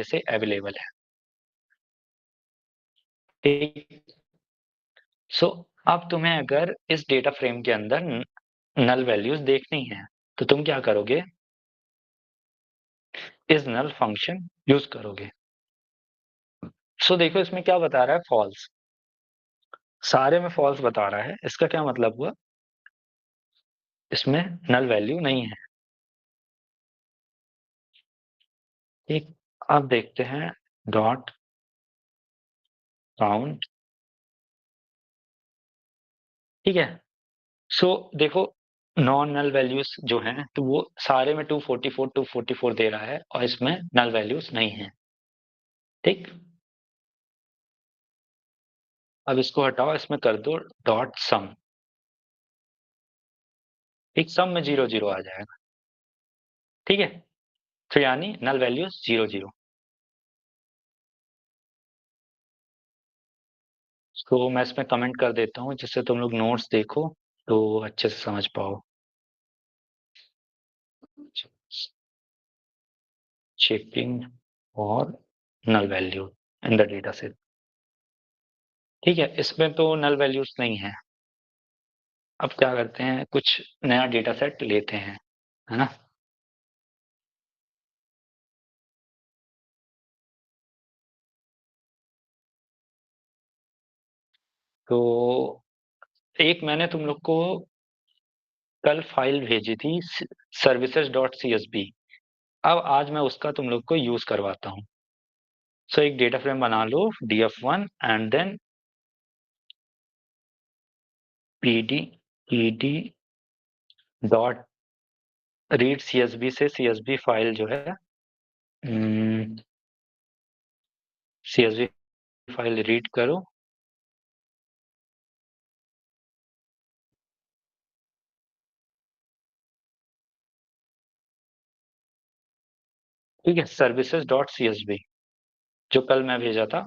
से अवेलेबल है। ठीक। सो अब तुम्हें अगर इस डेटा फ्रेम के अंदर नल वैल्यूज देखनी है तो तुम क्या करोगे, इस नल फंक्शन यूज करोगे। सो देखो इसमें क्या बता रहा है, फॉल्स, सारे में फॉल्स बता रहा है। इसका क्या मतलब हुआ, इसमें नल वैल्यू नहीं है। ठीक, अब देखते हैं डॉट काउंट। ठीक है, सो देखो नॉन नल वैल्यूज जो हैं तो वो सारे में 244 दे रहा है और इसमें नल वैल्यूज नहीं है। ठीक, अब इसको हटाओ, इसमें कर दो डॉट सम। ठीक, सम में 0 0 आ जाएगा। ठीक है, तो यानी नल वैल्यूज 0 0। तो मैं इसमें कमेंट कर देता हूँ जिससे तुम लोग नोट्स देखो तो अच्छे से समझ पाओ। चेकिंग और null value in the data set. ठीक है, इसमें तो नल वैल्यूज नहीं है। अब क्या करते हैं, कुछ नया डेटा सेट लेते हैं, है ना। तो एक मैंने तुम लोग को कल फाइल भेजी थी services.csv। अब आज मैं उसका तुम लोग को यूज करवाता हूँ। सो एक डेटा फ्रेम बना लो df1 and then pd dot read csv से csv फाइल जो है, csv फाइल रीड करो। ठीक है, services.csv जो कल मैं भेजा था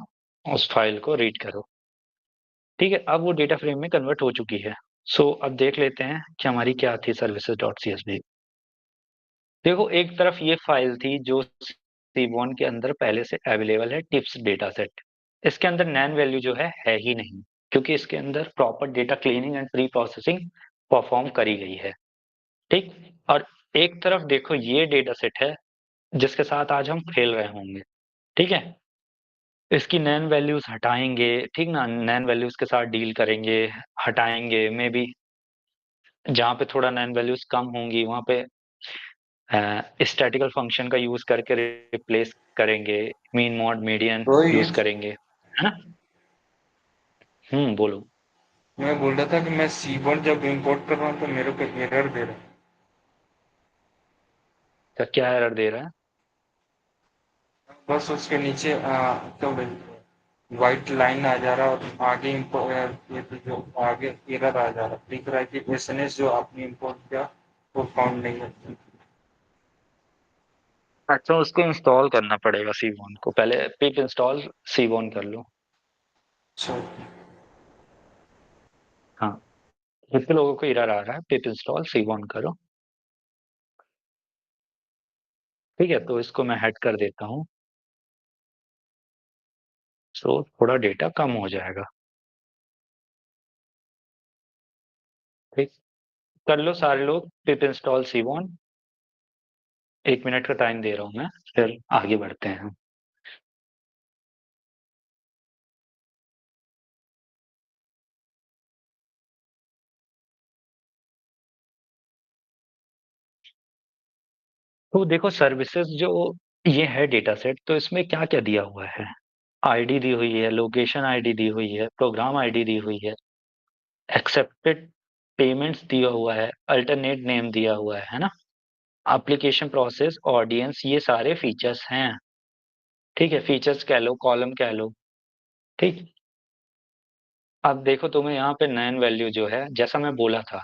उस फाइल को रीड करो। ठीक है, अब वो डेटा फ्रेम में कन्वर्ट हो चुकी है। सो अब देख लेते हैं कि हमारी क्या थी services.csv। देखो एक तरफ ये फाइल थी जो सीबॉन के अंदर पहले से अवेलेबल है, टिप्स डेटा सेट। इसके अंदर नैन वैल्यू जो है ही नहीं, क्योंकि इसके अंदर proper data cleaning and pre processing perform करी गई है। ठीक, और एक तरफ देखो ये डेटा सेट है जिसके साथ आज हम खेल रहे होंगे। ठीक है, इसकी नैन वैल्यूज हटाएंगे, ठीक ना, नैन वैल्यूज के साथ डील करेंगे, हटाएंगे, मे बी जहाँ पे थोड़ा नैन वैल्यूज कम होंगी वहां पे स्टैटिकल फंक्शन का यूज करके रिप्लेस करेंगे, mean mod median use Rohit, करेंगे, है ना। बोलो। मैं बोल रहा था कि मैं सीबोर्ड जब इंपोर्ट कर रहा हूँ तो मेरे को एरर दे रहा है। तो क्या एरर दे रहा है। बस उसके नीचे तो व्हाइट लाइन आ जा रहा है और आगे ये तो जो आगे एरर आ जा रहा है, दिख रहा है कि एसएनएस जो आपने इंपोर्ट किया वो फाउंड नहीं है। अच्छा, उसको इंस्टॉल करना पड़ेगा सीवॉन को, पहले पिप इंस्टॉल सीवॉन कर लो। अच्छा, हाँ, कितने लोगों को एरर आ रहा है, पिप इंस्टॉल सीवॉन करो। ठीक है, तो इसको मैं हेड कर देता हूँ, सो थोड़ा डेटा कम हो जाएगा। ठीक, कर लो सारे लोग पिप इंस्टॉल सीवॉन। 1 मिनट का टाइम दे रहा हूँ मैं, फिर आगे बढ़ते हैं। तो देखो सर्विसेज जो ये है डेटा सेट, तो इसमें क्या क्या दिया हुआ है। आईडी दी हुई है, लोकेशन आईडी दी हुई है, प्रोग्राम आईडी दी हुई है, एक्सेप्टेड पेमेंट्स दिया हुआ है, अल्टरनेट नेम दिया हुआ है ना, एप्लीकेशन प्रोसेस, ऑडियंस, ये सारे फीचर्स हैं। ठीक है, फीचर्स कह लो, कॉलम कह लो। ठीक, अब देखो तुम्हें यहाँ पे नैन वैल्यू जो है, जैसा मैं बोला था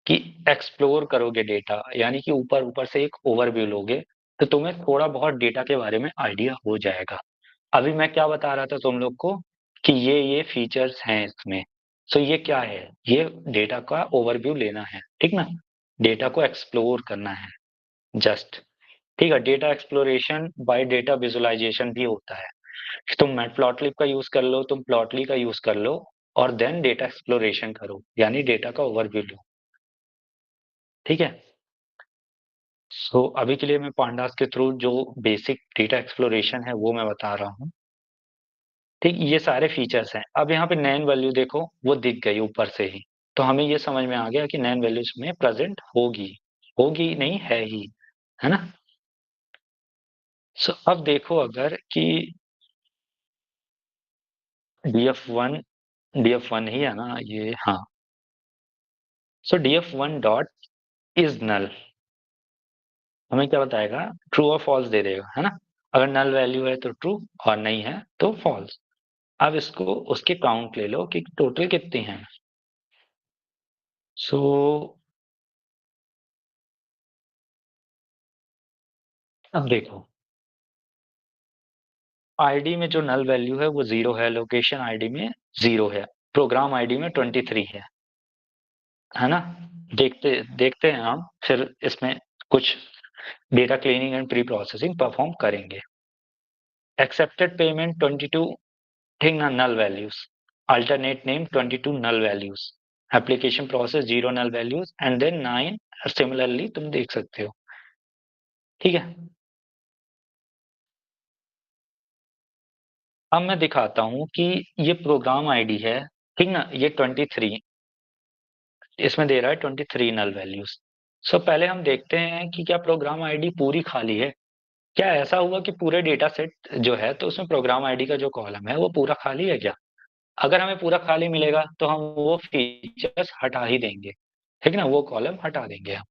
कि एक्सप्लोर करोगे डेटा, यानी कि ऊपर ऊपर से एक ओवरव्यू लोगे तो तुम्हें थोड़ा बहुत डेटा के बारे में आइडिया हो जाएगा। अभी मैं क्या बता रहा था तुम लोग को कि ये फीचर्स हैं इसमें। सो ये क्या है, ये डेटा का ओवरव्यू लेना है, ठीक ना, डेटा को एक्सप्लोर करना है जस्ट। ठीक है, data exploration by data visualisation भी होता है। तुम मैटप्लॉटलिब का यूज कर लो, तुम प्लॉटली का यूज कर लो, और देन डेटा एक्सप्लोरेशन करो, यानी डेटा का ओवरव्यू लो। ठीक है, सो अभी के लिए मैं पांडास के थ्रू जो बेसिक डेटा एक्सप्लोरेशन है वो मैं बता रहा हूँ। ठीक, ये सारे फीचर्स हैं। अब यहाँ पे नैन वैल्यू देखो, वो दिख गई ऊपर से ही, तो हमें ये समझ में आ गया कि नैन वैल्यूज में प्रेजेंट होगी, होगी नहीं है ही, है ना। सो अब देखो अगर कि df1, df1 ही है ना ये, हाँ। सो df1 डॉट इज नल, हमें क्या बताएगा, ट्रू और फॉल्स दे देगा, है ना। अगर नल वैल्यू है तो ट्रू, और नहीं है तो फॉल्स। अब इसको उसके काउंट ले लो कि टोटल कितनी है। सो अब देखो, आईडी में जो नल वैल्यू है वो 0 है, लोकेशन आईडी में 0 है, प्रोग्राम आईडी में 23 है ना। देखते देखते हैं हम फिर इसमें कुछ data cleaning and pre processing perform करेंगे। एक्सेप्टेड पेमेंट 22, ठीक ना, null values. Alternate name 22 null values. Application process 0 null values, and then 9 similarly तुम देख सकते हो। ठीक है, अब मैं दिखाता हूं कि ये प्रोग्राम आईडी है, ठीक ना, ये 23 इसमें दे रहा है, 23 नल वैल्यूज। सो पहले हम देखते हैं कि क्या प्रोग्राम आईडी पूरी खाली है। क्या ऐसा हुआ कि पूरे डेटा सेट जो है तो उसमें प्रोग्राम आईडी का जो कॉलम है वो पूरा खाली है क्या। अगर हमें पूरा खाली मिलेगा तो हम वो फीचर्स हटा ही देंगे, ठीक है ना, वो कॉलम हटा देंगे हम।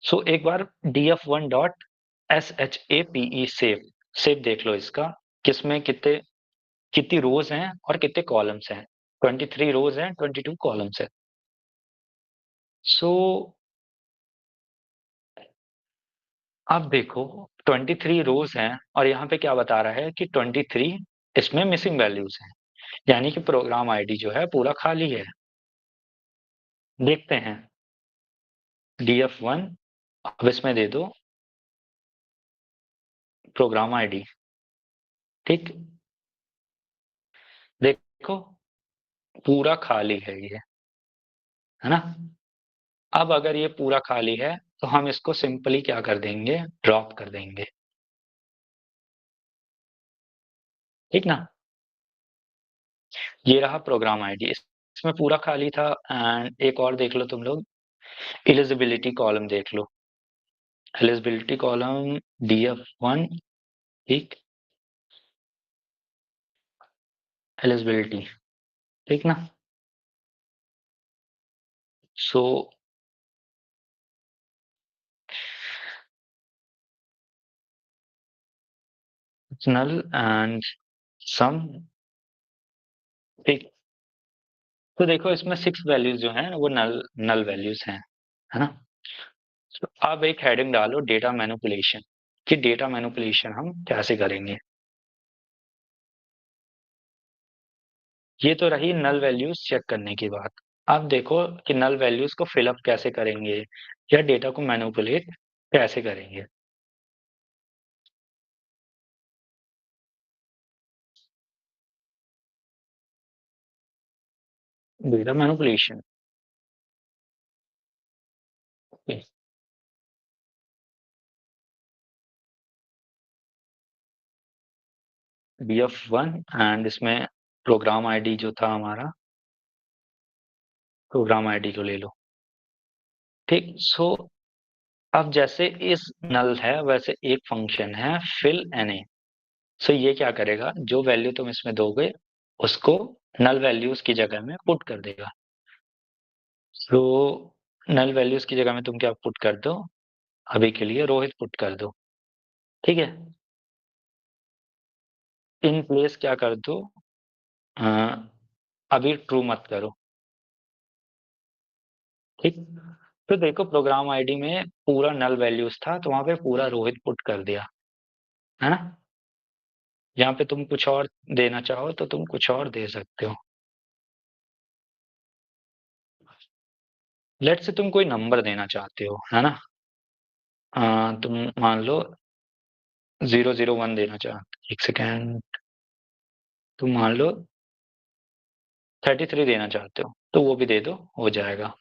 सो एक बार df1 dot shape save, save देख लो इसका, किसमें कितने, कितनी रोज हैं और कितने कॉलम्स हैं। 23 रोज हैं, 22 कॉलम्स हैं। सो अब देखो, 23 रोज हैं और यहाँ पे क्या बता रहा है कि 23 इसमें मिसिंग वैल्यूज हैं, यानी कि प्रोग्राम आईडी जो है पूरा खाली है। देखते हैं df1, अब इसमें दे दो प्रोग्राम आईडी। ठीक, देखो पूरा खाली है ये, है ना। अब अगर ये पूरा खाली है तो हम इसको सिंपली क्या कर देंगे, ड्रॉप कर देंगे, ठीक ना। ये रहा प्रोग्राम आईडी, इसमें पूरा खाली था। एंड एक और देख लो तुम लोग, एलिजिबिलिटी कॉलम देख लो, एलिजिबिलिटी कॉलम df1, ठीक, एलिजिबिलिटी, ठीक ना। सो नल एंड सम, ठीक। तो देखो इसमें 6 वैल्यूज जो हैं वो नल नल वैल्यूज हैं, है ना। तो अब एक हेडिंग डालो, डेटा मैनिपुलेशन, कि डेटा मैनिपुलेशन हम कैसे करेंगे। ये तो रही नल वैल्यूज चेक करने की बात। अब देखो कि नल वैल्यूज को फिलअप कैसे करेंगे, या डेटा को मैनिपुलेट कैसे करेंगे। डेटा मैनिपुलेशन, df1, एंड इसमें प्रोग्राम आईडी जो था हमारा, प्रोग्राम आईडी को ले लो। ठीक, सो अब जैसे इस नल है वैसे एक फंक्शन है फिल एनए। सो ये क्या करेगा, जो वैल्यू तुम इसमें दोगे उसको नल वैल्यूज की जगह में पुट कर देगा। सो नल वैल्यूज की जगह में तुम क्या पुट कर दो, अभी के लिए रोहित पुट कर दो, ठीक है। इन प्लेस क्या कर दो, अ, अभी ट्रू मत करो, ठीक। तो देखो प्रोग्राम आईडी में पूरा नल वैल्यूज था तो वहां पे पूरा रोहित पुट कर दिया, है ना। यहाँ पे तुम कुछ और देना चाहो तो तुम कुछ और दे सकते हो। लेट से तुम कोई नंबर देना चाहते हो, है ना। तुम मान लो 001 देना चाह, एक सेकेंड, तुम मान लो 33 देना चाहते हो तो वो भी दे दो, हो जाएगा।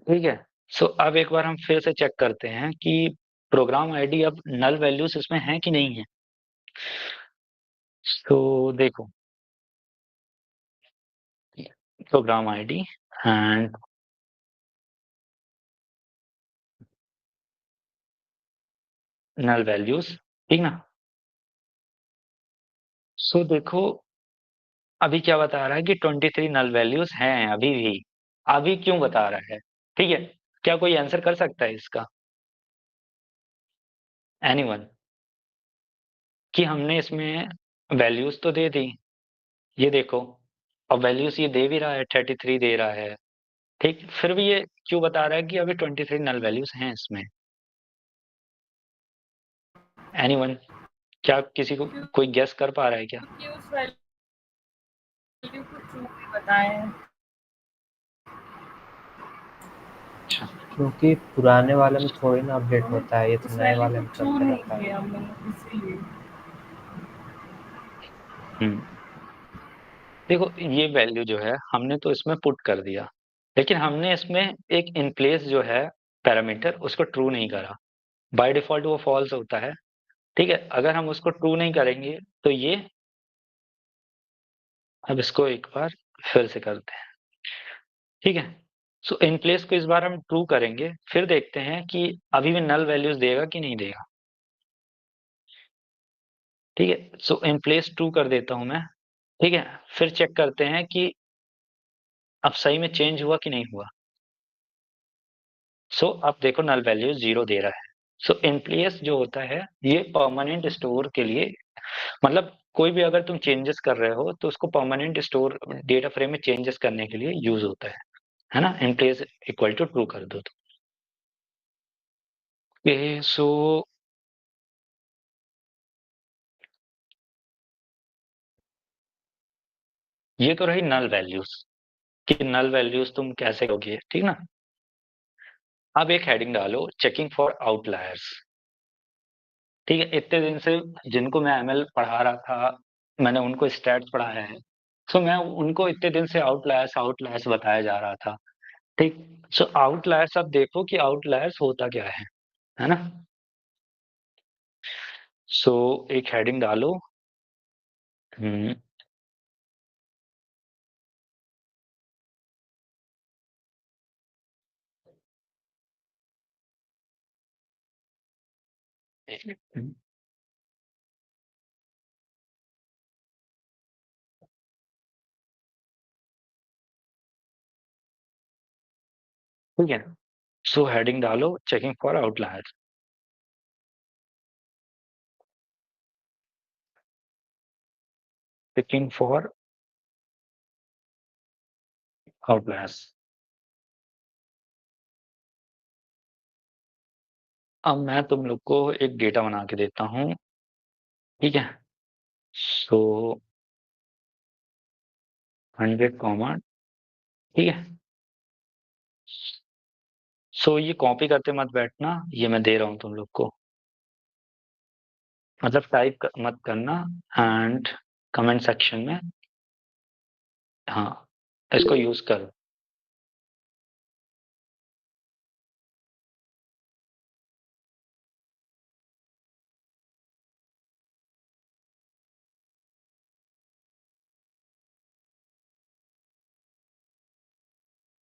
ठीक है। सो अब एक बार हम फिर से चेक करते हैं कि प्रोग्राम आईडी अब नल वैल्यूज इसमें है कि नहीं है। तो देखो, program ID and null values, ठीक ना। सो देखो, अभी क्या बता रहा है कि 23 नल वैल्यूज हैं अभी भी। अभी क्यों बता रहा है? ठीक है, क्या कोई आंसर कर सकता है इसका? एनीवन? कि हमने इसमें वैल्यूज तो दे दी, ये देखो, अब वैल्यूज ये दे भी रहा है, 33 दे रहा है, ठीक, फिर भी ये क्यों बता रहा है कि अभी 23 नल वैल्यूज हैं इसमें? एनीवन? क्या किसी को कोई गेस कर पा रहा है क्या? क्योंकि उस वैल्यू को ट्रू भी बताए हैं। अच्छा। क्योंकि पुराने वाले में थोड़ी ना अपडेट होता है, ये तो उस नए वैल्यू वाले को में ट्रू चलते नहीं रहता है। किया हमने, इसीलिए। हम्म, देखो ये वैल्यू जो है हमने तो इसमें पुट कर दिया, लेकिन हमने इसमें एक इन प्लेस जो है पैरामीटर, उसको ट्रू नहीं करा। बाय डिफॉल्ट वो फॉल्स होता है, ठीक है। अगर हम उसको ट्रू नहीं करेंगे तो ये, अब इसको एक बार फिर से करते हैं, ठीक है। सो इन प्लेस को इस बार हम ट्रू करेंगे, फिर देखते हैं कि अभी भी नल वैल्यूज देगा कि नहीं देगा, ठीक है। सो इन प्लेस ट्रू कर देता हूं मैं, ठीक है। फिर चेक करते हैं कि अब सही में चेंज हुआ कि नहीं हुआ। सो अब देखो नल वैल्यू 0 दे रहा है। सो इन प्लेस जो होता है ये परमानेंट स्टोर के लिए, मतलब कोई भी अगर तुम चेंजेस कर रहे हो तो उसको परमानेंट स्टोर डेटा फ्रेम में चेंजेस करने के लिए यूज होता है ना। In place equal to true कर दो तो। सो ये तो रही नल वैल्यूज, कि नल वैल्यूज तुम कैसे लोगे, ठीक ना। अब एक हेडिंग डालो, चेकिंग फॉर आउटलायर्स, ठीक है। इतने दिन से जिनको मैं एमएल पढ़ा रहा था, मैंने उनको स्टैट्स पढ़ाया है, सो मैं उनको इतने दिन से आउटलायर्स आउटलायर्स बताया जा रहा था, ठीक। सो आउटलायर्स, अब देखो कि आउटलायर्स होता क्या है ना। सो एक हेडिंग डालो, हम्म, ठीक है। सो हेडिंग डालो, checking for outliers, checking for outliers. अब मैं तुम लोग को एक डेटा बना के देता हूँ, ठीक है। सो 100 कॉमा, ठीक है। सो ये कॉपी करते मत बैठना, ये मैं दे रहा हूँ तुम लोग को, मतलब टाइप मत करना, एंड कमेंट सेक्शन में, हाँ, इसको यूज करो।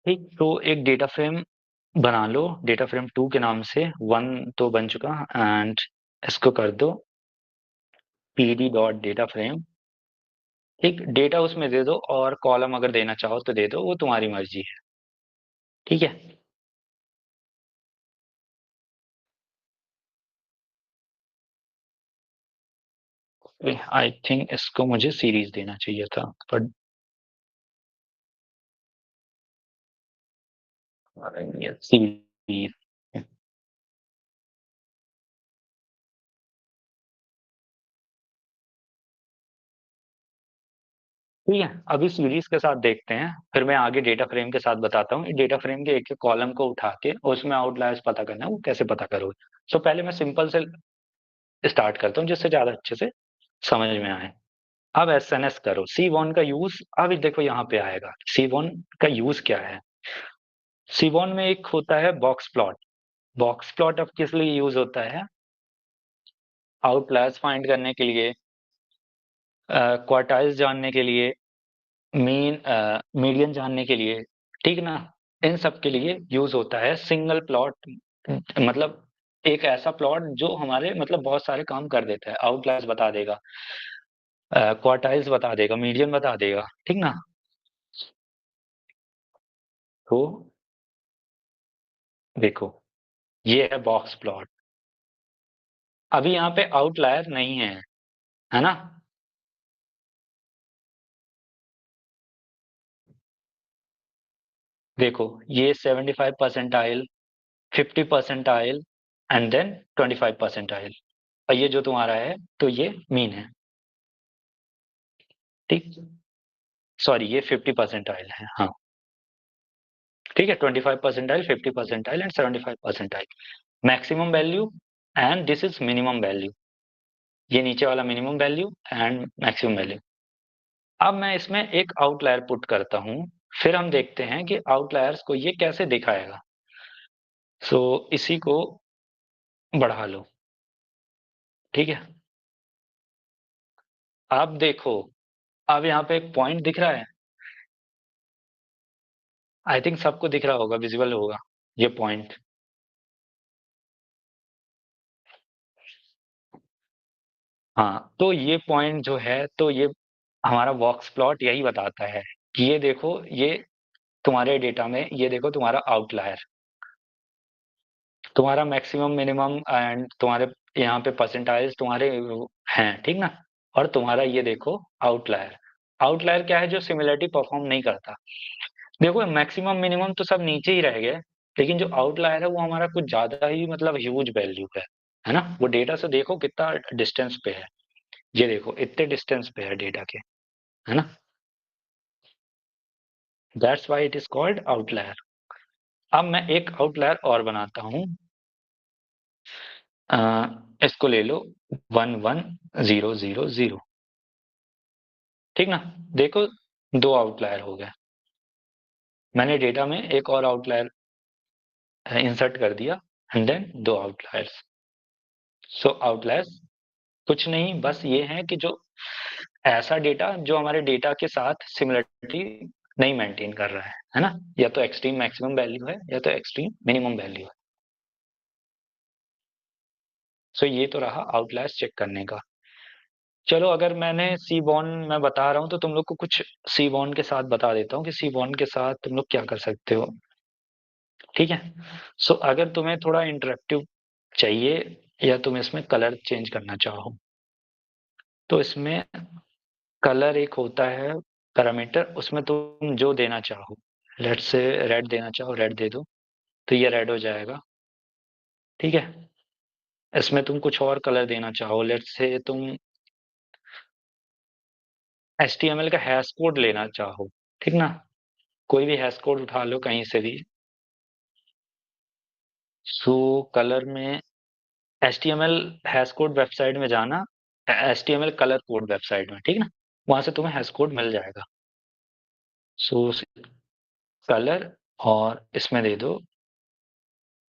ठीक, तो एक डेटा फ्रेम बना लो, डेटा फ्रेम 2 के नाम से, 1 तो बन चुका, एंड इसको कर दो pd डॉट डेटा फ्रेम, ठीक। डेटा उसमें दे दो, और कॉलम अगर देना चाहो तो दे दो, वो तुम्हारी मर्जी है, ठीक है। आई थिंक इसको मुझे सीरीज देना चाहिए था, पर सीरीज, ठीक है, अभी सीरीज के साथ देखते हैं, फिर मैं आगे डेटा फ्रेम के साथ बताता हूँ। डेटा फ्रेम के एक एक कॉलम को उठा के उसमें आउटलायर्स पता करना है, वो कैसे पता करोगे। सो पहले मैं सिंपल से स्टार्ट करता हूँ जिससे ज्यादा अच्छे से समझ में आए। अब एसएनएस करो, सी वन का यूज, अब देखो यहाँ पे आएगा सी वन का यूज क्या है। सी वन में एक होता है बॉक्स प्लॉट। बॉक्स प्लॉट अब किस लिए यूज होता है? आउटलायर्स फाइंड करने के लिए, क्वार्टाइल्स जानने के लिए, मीन मीडियन जानने के लिए, ठीक ना। इन सब के लिए यूज होता है सिंगल प्लॉट, मतलब एक ऐसा प्लॉट जो हमारे मतलब बहुत सारे काम कर देता है। आउटलायर्स बता देगा, क्वार्टाइल्स बता देगा, मीडियन बता देगा, ठीक ना। तो देखो, ये है बॉक्स प्लॉट। अभी यहाँ पे आउटलायर नहीं है ना। देखो, ये 75 percentile, 50 percentile and then 25 percentile, और ये जो तुम्हारा है तो ये मीन है, ठीक। सॉरी, ये 50 परसेंटाइल है, हाँ ठीक है। 25 percentile, 50 percentile and 75 percentile, maximum value and this is minimum value. ये नीचे वाला minimum value and maximum value. अब मैं इसमें एक आउटलायर पुट करता हूं, फिर हम देखते हैं कि आउटलायर्स को ये कैसे दिखाएगा। सो इसी को बढ़ा लो, ठीक है। अब देखो, अब यहाँ पे एक पॉइंट दिख रहा है, आई थिंक सबको दिख रहा होगा, विजिबल होगा ये पॉइंट। हाँ, तो ये पॉइंट जो है, तो ये हमारा बॉक्स प्लॉट यही बताता है कि ये देखो, ये तुम्हारे डेटा में, ये देखो तुम्हारा आउटलायर, तुम्हारा मैक्सिमम मिनिमम एंड तुम्हारे यहाँ पे परसेंटाइज तुम्हारे हैं, ठीक ना। और तुम्हारा ये देखो आउटलायर। आउटलायर क्या है? जो सिमिलरिटी परफॉर्म नहीं करता। देखो, मैक्सिमम मिनिमम तो सब नीचे ही रह गए, लेकिन जो आउटलायर है वो हमारा कुछ ज्यादा ही मतलब ह्यूज वैल्यू है ना। वो डेटा से देखो कितना डिस्टेंस पे है, ये देखो इतने डिस्टेंस पे है डेटा के, है ना। That's why it is called outlier. अब मैं एक आउटलायर और बनाता हूँ, इसको ले लो 11000, ठीक ना। देखो, दो आउटलायर हो गए। मैंने डेटा में एक और आउटलायर इंसर्ट कर दिया एंड देन दो आउटलायर्स। सो आउटलायर्स कुछ नहीं, बस ये है कि जो ऐसा डेटा जो हमारे डेटा के साथ सिमिलरिटी नहीं मेंटेन कर रहा है ना। या तो एक्सट्रीम मैक्सिमम वैल्यू है या तो एक्सट्रीम मिनिमम वैल्यू है। सो ये तो रहा आउटलायर्स चेक करने का। चलो, अगर मैंने सी बॉन मैं बता रहा हूँ तो तुम लोग को कुछ सी बॉन के साथ बता देता हूँ कि सी बॉन के साथ तुम लोग क्या कर सकते हो, ठीक है। सो अगर तुम्हें थोड़ा इंटरेक्टिव चाहिए या तुम इसमें कलर चेंज करना चाहो, तो इसमें कलर एक होता है पैरामीटर, उसमें तुम जो देना चाहो, लेट से रेड देना चाहो रेड दे दो, तो ये रेड हो जाएगा, ठीक है। इसमें तुम कुछ और कलर देना चाहो, लेट से तुम HTML का हैश कोड लेना चाहो, ठीक ना। कोई भी हैश कोड उठा लो कहीं से भी। सो कलर में HTML हैश कोड वेबसाइट में जाना, HTML कलर कोड वेबसाइट में, ठीक ना। वहां से तुम्हें हैश कोड मिल जाएगा। सो कलर, और इसमें दे दो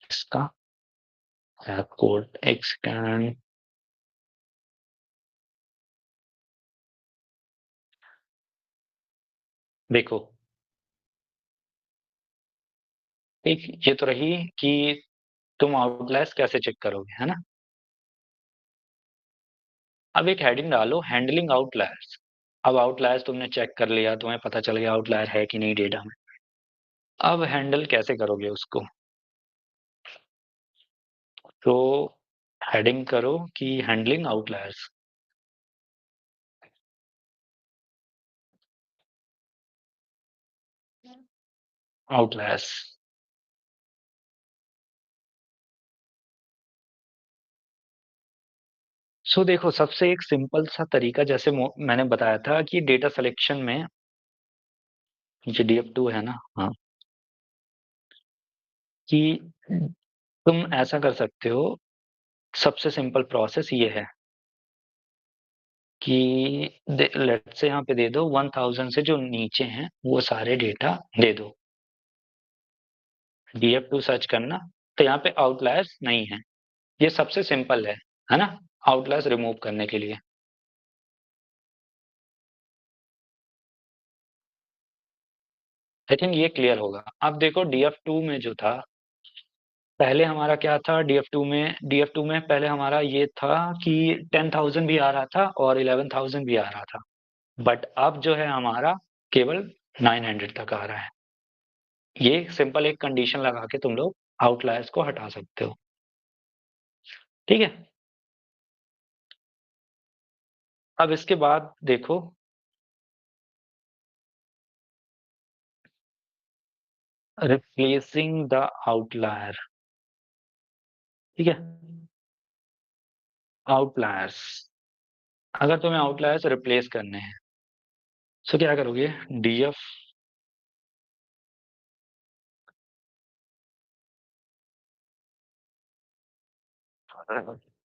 इसका हैश कोड, एक सेकंड। देखो, ठीक, ये तो रही कि तुम आउटलायर्स कैसे चेक करोगे, है ना। अब एक हेडिंग डालो, हैंडलिंग आउटलायर्स। अब आउटलायर्स तुमने चेक कर लिया, तुम्हें पता चल गया आउटलायर है कि नहीं डेटा में। अब हैंडल कैसे करोगे उसको? तो हेडिंग करो कि हैंडलिंग आउटलायर्स। आउटलायर्स, सो देखो, सबसे एक सिंपल सा तरीका, जैसे मैंने बताया था कि डेटा सिलेक्शन में ये DF2 है ना, हाँ, कि तुम ऐसा कर सकते हो। सबसे सिंपल प्रोसेस ये है कि लेट से यहाँ पे दे दो 1000 से जो नीचे हैं वो सारे डेटा दे दो। DF2 सर्च करना, तो यहाँ पे आउटलायर्स नहीं है। ये सबसे सिंपल है ना, आउटलायर्स रिमूव करने के लिए। आई थिंक ये क्लियर होगा। अब देखो DF2 में जो था, पहले हमारा क्या था DF2 में पहले हमारा ये था कि 10,000 भी आ रहा था और 11,000 भी आ रहा था। बट अब जो है हमारा केवल 900 तक आ रहा है। ये सिंपल एक कंडीशन लगा के तुम लोग आउटलायर्स को हटा सकते हो। ठीक है, अब इसके बाद देखो, रिप्लेसिंग द आउटलायर। ठीक है, आउटलायर्स, अगर तुम्हें आउटलायर्स रिप्लेस करने हैं तो क्या करोगे, DF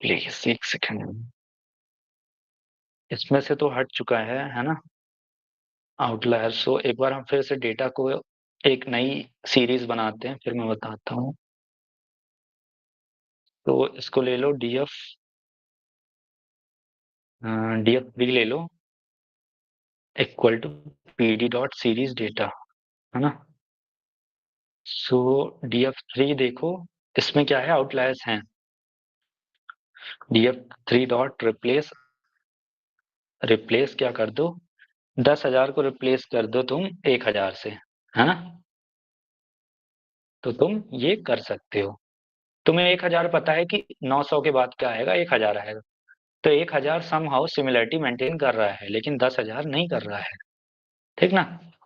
प्लीज एक सेकेंड, इसमें से तो हट चुका है ना आउटलायर। सो एक बार हम फिर से डेटा को एक नई सीरीज बनाते हैं, फिर मैं बताता हूँ। तो इसको ले लो DF3 ले लो, equal to PD dot series data, है ना। सो DF3 देखो, इसमें क्या है, आउटलायर्स हैं। DF3 डॉट रिप्लेस, रिप्लेस क्या कर दो, 10,000 को रिप्लेस कर दो तुम 1,000 से, है ना। तो तुम ये कर सकते हो। तुम्हें 1,000 पता है कि 900 के बाद क्या आएगा, 1,000 आएगा। तो 1,000 समहाउ सिमिलरिटी मेंटेन कर रहा है, लेकिन 10,000 नहीं कर रहा है। ठीक ना।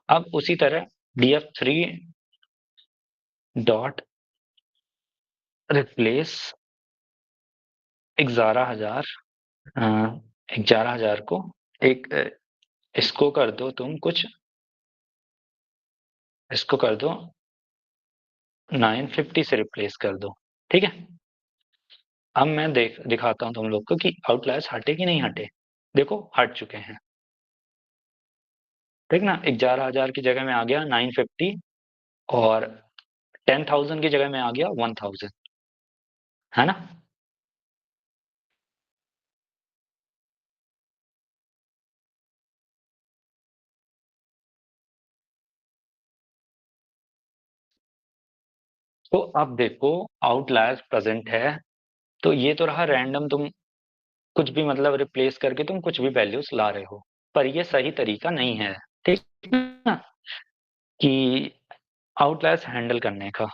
अब उसी तरह DF3 डॉट रिप्लेस 11,000, 11,000 को एक इसको कर दो तुम कुछ, इसको कर दो 950 से रिप्लेस कर दो। ठीक है, अब मैं दिखाता हूं तुम लोग को कि आउटलायर्स हटे कि नहीं हटे। देखो हट चुके हैं। ठीक ना, 11,000 की जगह में आ गया 950, और 10,000 की जगह में आ गया 1,000, है ना। तो अब देखो आउटलायर्स प्रेजेंट है, तो ये तो रहा रैंडम, तुम कुछ भी मतलब रिप्लेस करके तुम कुछ भी वैल्यूज ला रहे हो, पर ये सही तरीका नहीं है। ठीक ना, कि आउटलायर्स हैंडल करने का,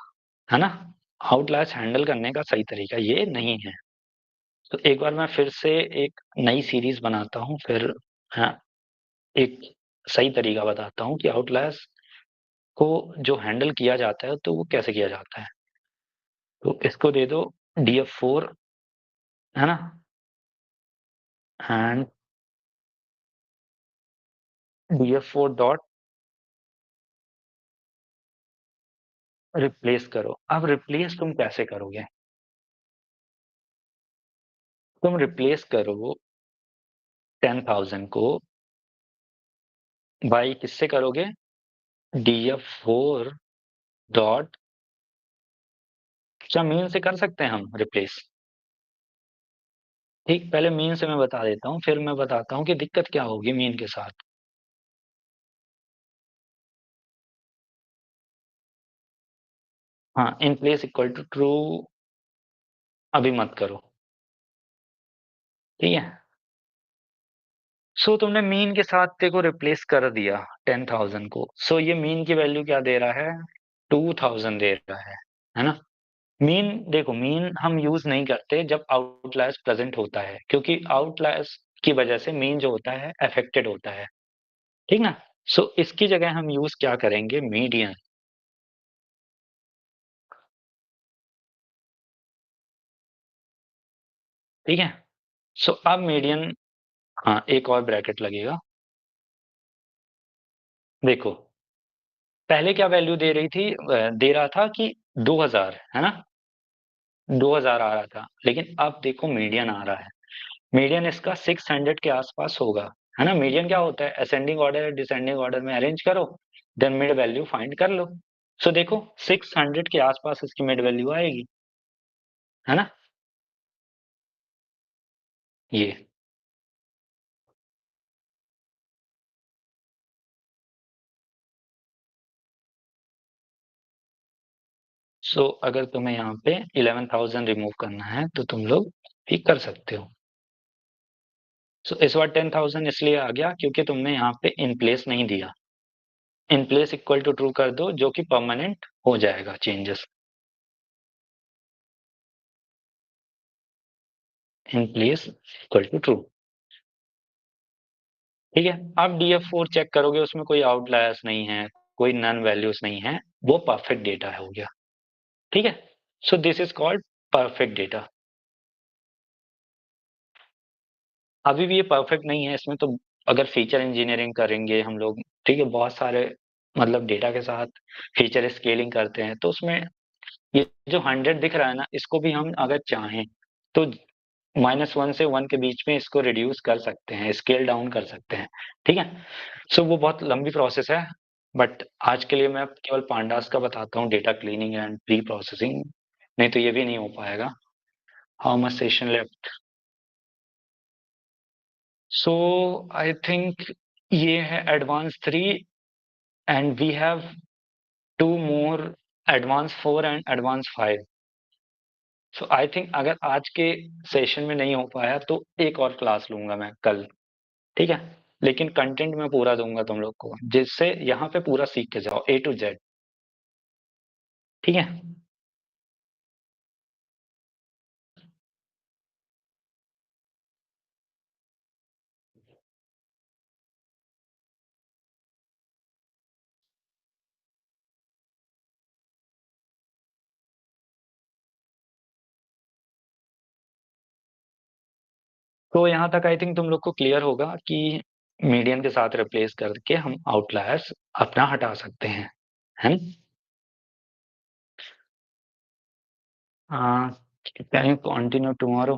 है ना, आउटलायर्स हैंडल करने का सही तरीका ये नहीं है। तो एक बार मैं फिर से एक नई सीरीज बनाता हूँ, फिर हाँ, एक सही तरीका बताता हूँ कि आउटलायर्स को जो हैंडल किया जाता है तो वो कैसे किया जाता है। तो इसको दे दो DF4, है ना, एंड DF4 डॉट रिप्लेस करो। अब रिप्लेस तुम कैसे करोगे, तुम रिप्लेस करो 10,000 को बाई किससे करोगे, DF4 डॉट, क्या मीन से कर सकते हैं हम रिप्लेस। ठीक, पहले मीन से मैं बता देता हूँ, फिर मैं बताता हूँ कि दिक्कत क्या होगी मीन के साथ। हाँ, in place equal to true अभी मत करो। ठीक है, सो तुमने मीन के साथ देखो रिप्लेस कर दिया 10,000 को। सो ये मीन की वैल्यू क्या दे रहा है, 2,000 दे रहा है ना। मीन देखो, मीन हम यूज नहीं करते जब आउटलायर्स प्रेजेंट होता है, क्योंकि आउटलायर्स की वजह से मीन जो होता है अफेक्टेड होता है। ठीक ना। सो इसकी जगह हम यूज क्या करेंगे, मीडियन। ठीक है, सो अब मीडियन, हाँ एक और ब्रैकेट लगेगा। देखो पहले क्या वैल्यू दे रही थी, दे रहा था कि 2000 है ना, 2000 आ रहा था, लेकिन अब देखो मीडियन आ रहा है। मीडियन इसका 600 के आसपास होगा, है ना। मीडियन क्या होता है, असेंडिंग ऑर्डर डिसेंडिंग ऑर्डर में अरेंज करो, देन मिड वैल्यू फाइंड कर लो। सो देखो 600 के आसपास इसकी मिड वैल्यू आएगी, है ना। ये अगर तुम्हें यहाँ पे 11,000 रिमूव करना है तो तुम लोग भी कर सकते हो। इस बार 10,000 इसलिए आ गया क्योंकि तुमने यहाँ पे इन प्लेस नहीं दिया। In place equal to true कर दो, जो कि परमानेंट हो जाएगा changes. In place equal to true, ठीक है। अब DF4 चेक करोगे, उसमें कोई आउटलायर्स नहीं है, कोई नन वैल्यूज नहीं है, वो परफेक्ट डेटा हो गया, ठीक है। This is called perfect data. अभी भी ये परफेक्ट नहीं है, इसमें तो अगर फीचर इंजीनियरिंग करेंगे हम लोग, ठीक है, बहुत सारे मतलब डेटा के साथ फीचर स्केलिंग करते हैं, तो उसमें ये जो 100 दिख रहा है ना, इसको भी हम अगर चाहें तो -1 से 1 के बीच में इसको रिड्यूस कर सकते हैं, स्केल डाउन कर सकते हैं, ठीक है। वो बहुत लंबी प्रोसेस है, बट आज के लिए मैं केवल पांडास का बताता हूँ, data cleaning and pre processing, नहीं तो ये भी नहीं हो पाएगा। How much session left? So I think ये है advance 3 and we have 2 more, advance 4 and advance 5। I think अगर आज के सेशन में नहीं हो पाया तो एक और क्लास लूंगा मैं कल, ठीक है। लेकिन कंटेंट मैं पूरा दूंगा तुम लोग को, जिससे यहाँ पे पूरा सीख के जाओ A to Z, ठीक है। तो यहाँ तक आई थिंक तुम लोग को क्लियर होगा कि मीडियन के साथ रिप्लेस करके हम आउटलायर्स अपना हटा सकते हैं ना? Can you continue tomorrow?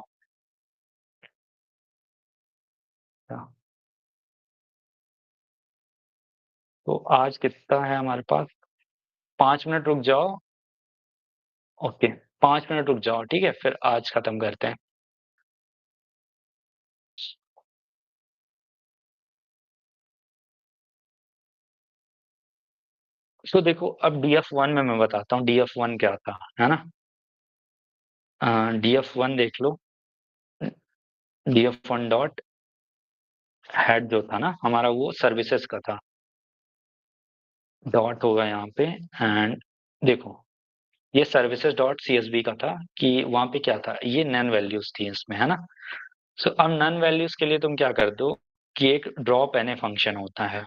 तो आज कितना है हमारे पास, 5 मिनट रुक जाओ। ओके, 5 मिनट रुक जाओ, ठीक है, फिर आज खत्म करते हैं। देखो अब DF1 में मैं बताता हूँ DF1 क्या था, है ना। DF1 देख लो, DF1 डॉट हेड जो था ना हमारा, वो सर्विसेज का था, डॉट होगा यहाँ पे। एंड देखो ये सर्विसेज डॉट CSV का था, कि वहां पे क्या था, ये नन वैल्यूज थी इसमें, है ना। अब नन वैल्यूज के लिए तुम क्या कर दो कि एक ड्रॉप एन ए फंक्शन होता है,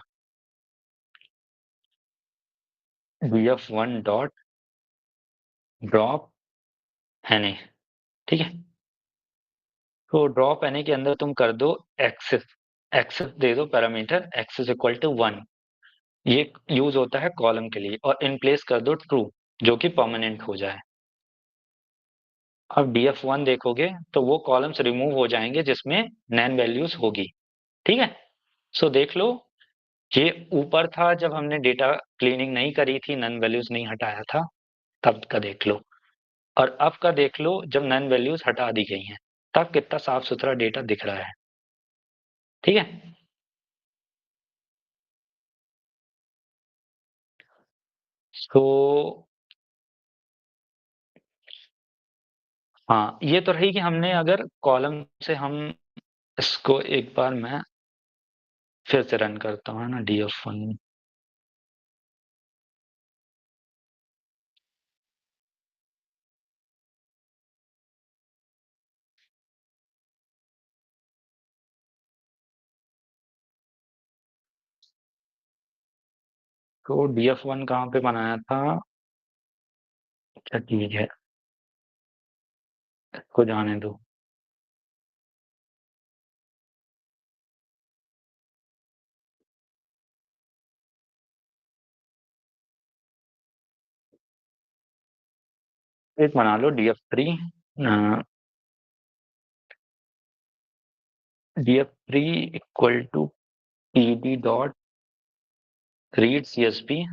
DF1 dot drop N A, ठीक है। तो ड्रॉप एन ए के अंदर तुम कर दो एक्सेस, एक्सेस दे दो पैरामीटर एक्सेस इक्वल टू 1। ये यूज होता है कॉलम के लिए, और इन प्लेस कर दो ट्रू, जो कि परमानेंट हो जाए। अब DF1 देखोगे तो वो कॉलम्स रिमूव हो जाएंगे जिसमें नैन वैल्यूज होगी, ठीक है। देख लो, ये ऊपर था जब हमने डेटा क्लीनिंग नहीं करी थी, नन वैल्यूज नहीं हटाया था, तब का देख लो। और अब का देख लो, जब नन वैल्यूज हटा दी गई हैं, तब कितना साफ सुथरा डेटा दिख रहा है, ठीक है। तो हाँ, ये तो रही कि हमने अगर कॉलम से हम इसको एक बार मैं फिर से रन करता हूँ ना, DF1 को, DF1 कहाँ पे बनाया था, क्या चीज है, इसको जाने दो। एक बना लो df3 df3 equal to pd dot read csv।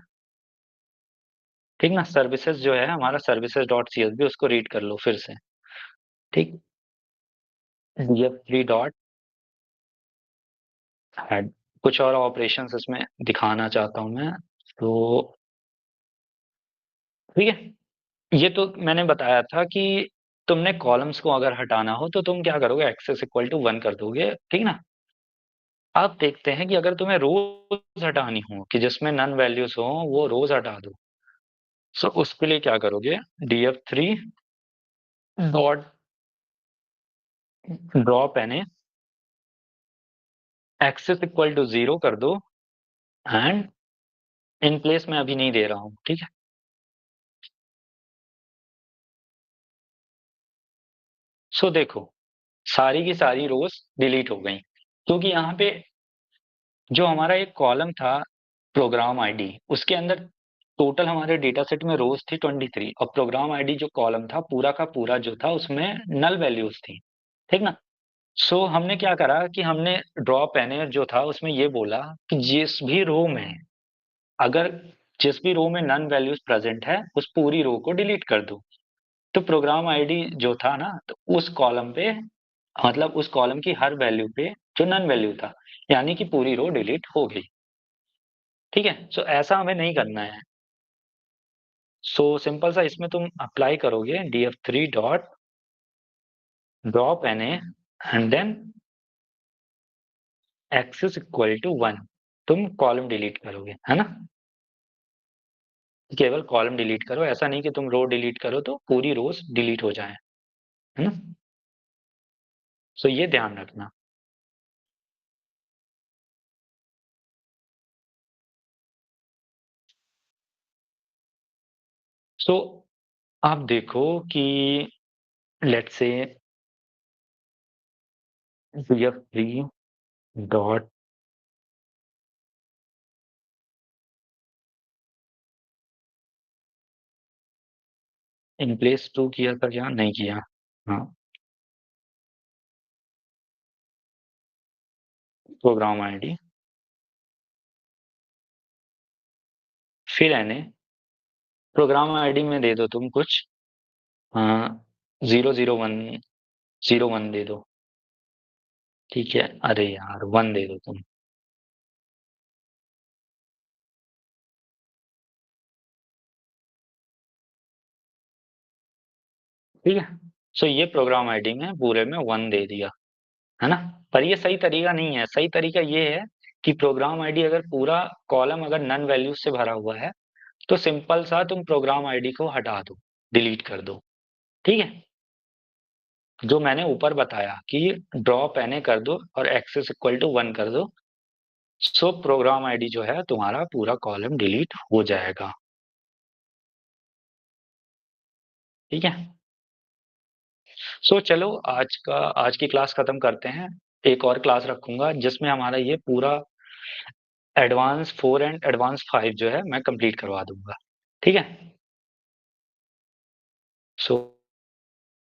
ठीक ना, सर्विसेज जो है हमारा सर्विसेज डॉट csv, उसको रीड कर लो फिर से। ठीक, df3 डॉट हेड, कुछ और ऑपरेशंस इसमें दिखाना चाहता हूं मैं, तो ठीक है। ये तो मैंने बताया था कि तुमने कॉलम्स को अगर हटाना हो तो तुम क्या करोगे, एक्सेस इक्वल टू 1 कर दोगे, ठीक ना। अब देखते हैं कि अगर तुम्हें रोज हटानी हो कि जिसमें नन वैल्यूज हो, वो रोज हटा दो। सो उसके लिए क्या करोगे, df3 dot drop N axis equal to 0 कर दो, एंड इन प्लेस में अभी नहीं दे रहा हूं, ठीक है। सो देखो, सारी की सारी रोज डिलीट हो गई, क्योंकि यहाँ पे जो हमारा एक कॉलम था प्रोग्राम आईडी, उसके अंदर टोटल हमारे डेटा सेट में रोज थी 23, और प्रोग्राम आईडी जो कॉलम था पूरा का पूरा जो था उसमें नल वैल्यूज थी, ठीक ना। सो हमने क्या करा कि हमने ड्रॉप एन जो था उसमें ये बोला कि जिस भी रो में, अगर जिस भी रो में नन वैल्यूज प्रेजेंट है उस पूरी रो को डिलीट कर दो। तो प्रोग्राम आईडी जो था ना, तो उस कॉलम पे, मतलब उस कॉलम की हर वैल्यू पे जो नन वैल्यू था, यानी कि पूरी रो डिलीट हो गई, ठीक है। सो ऐसा हमें नहीं करना है। सो सिंपल सा इसमें तुम अप्लाई करोगे df3 dot drop N and then axis equal to 1, तुम कॉलम डिलीट करोगे, है ना। केवल कॉलम डिलीट करो, ऐसा नहीं कि तुम रो डिलीट करो तो पूरी रोज डिलीट हो जाए, है ना। सो ये ध्यान रखना। सो आप देखो कि let's say df3 dot in place to किया था, क्या नहीं किया, हाँ, प्रोग्राम आईडी फिर एन प्रोग्राम आईडी में दे दो तुम कुछ, हाँ, 001 दे दो, ठीक है। अरे यार 1 दे दो तुम, ठीक है। सो ये प्रोग्राम आईडी में पूरे में 1 दे दिया, है ना। पर ये सही तरीका नहीं है, सही तरीका ये है कि प्रोग्राम आईडी अगर पूरा कॉलम अगर नन वैल्यूज से भरा हुआ है तो सिंपल सा तुम प्रोग्राम आईडी को हटा दो, डिलीट कर दो, ठीक है। जो मैंने ऊपर बताया कि ड्रॉप एन कर दो और एक्सेस इक्वल टू 1 कर दो, सो प्रोग्राम आईडी जो है तुम्हारा पूरा कॉलम डिलीट हो जाएगा, ठीक है। सो चलो आज की क्लास खत्म करते हैं। एक और क्लास रखूंगा जिसमें हमारा ये पूरा एडवांस 4 एंड एडवांस 5 जो है मैं कंप्लीट करवा दूंगा, ठीक है। सो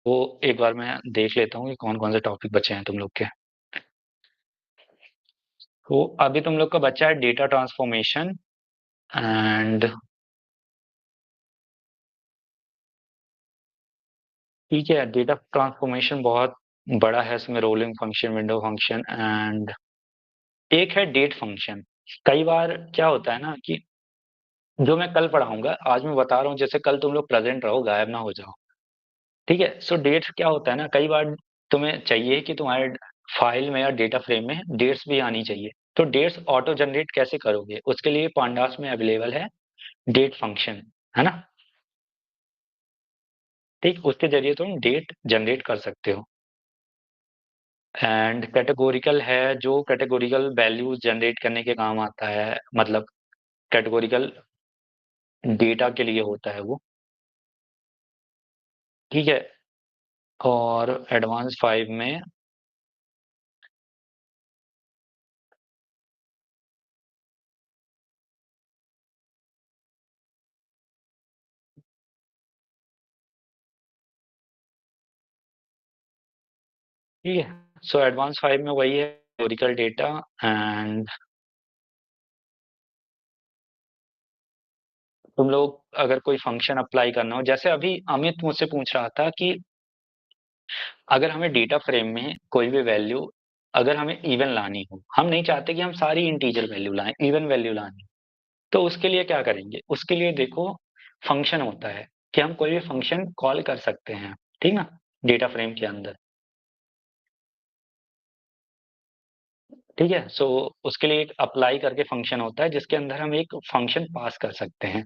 वो एक बार मैं देख लेता हूँ कि कौन कौन से टॉपिक बचे हैं तुम लोग के। तो अभी तुम लोग का बचा है डेटा ट्रांसफॉर्मेशन एंड, ठीक है, डेटा ट्रांसफॉर्मेशन बहुत बड़ा है, इसमें rolling function, window function and एक है डेट फंक्शन। कई बार क्या होता है ना कि जो मैं कल पढ़ाऊंगा आज मैं बता रहा हूँ, जैसे कल तुम लोग प्रेजेंट रहो, गायब ना हो जाओ, ठीक है। सो डेट्स क्या होता है ना, कई बार तुम्हें चाहिए कि तुम्हारे फाइल में या डेटा फ्रेम में डेट्स भी आनी चाहिए, तो डेट्स ऑटो जनरेट कैसे करोगे, उसके लिए पांडास में अवेलेबल है डेट फंक्शन, है ना। ठीक, उसके जरिए तुम डेट जनरेट कर सकते हो। एंड कैटेगोरिकल है, जो कैटेगोरिकल वैल्यूज जनरेट करने के काम आता है, मतलब कैटेगोरिकल डेटा के लिए होता है वो, ठीक है। और एडवांस 5 में ठीक है। सो एडवांस 5 में वही है, हिस्टोरिकल डेटा एंड तुम लोग अगर कोई फंक्शन अप्लाई करना हो, जैसे अभी अमित मुझसे पूछ रहा था कि अगर हमें डेटा फ्रेम में कोई भी वैल्यू अगर हमें इवन लानी हो, हम नहीं चाहते कि हम सारी इंटीजर वैल्यू लाएं, इवन वैल्यू लानी, तो उसके लिए क्या करेंगे? उसके लिए देखो फंक्शन होता है कि हम कोई भी फंक्शन कॉल कर सकते हैं, ठीक ना, डेटा फ्रेम के अंदर। ठीक है, सो उसके लिए एक अप्लाई करके फंक्शन होता है जिसके अंदर हम एक फंक्शन पास कर सकते हैं।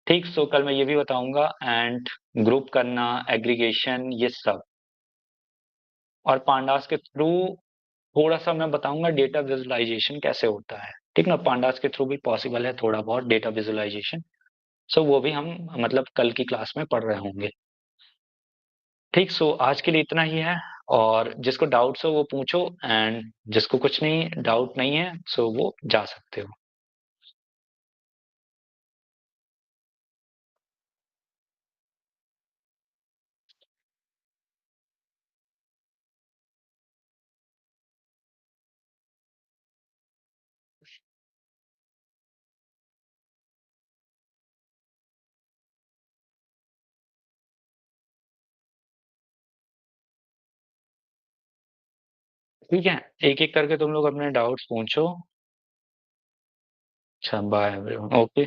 ठीक, सो कल मैं ये भी बताऊंगा एंड ग्रुप करना, एग्रीगेशन, ये सब। और पांडास के थ्रू थोड़ा सा मैं बताऊंगा डेटा विजुअलाइजेशन कैसे होता है, ठीक ना, पांडास के थ्रू भी पॉसिबल है थोड़ा बहुत डेटा विजुअलाइजेशन। सो वो भी हम मतलब कल की क्लास में पढ़ रहे होंगे। ठीक, सो आज के लिए इतना ही है, और जिसको डाउट्स हो वो पूछो, एंड जिसको कुछ नहीं डाउट नहीं है सो वो जा सकते हो। ठीक है, एक एक करके तुम लोग अपने डाउट्स पूछो। अच्छा, bye everyone, okay.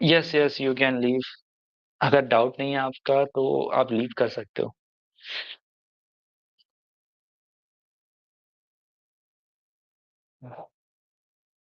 Yes yes, you can leave. अगर डाउट नहीं है आपका तो आप लीव कर सकते हो।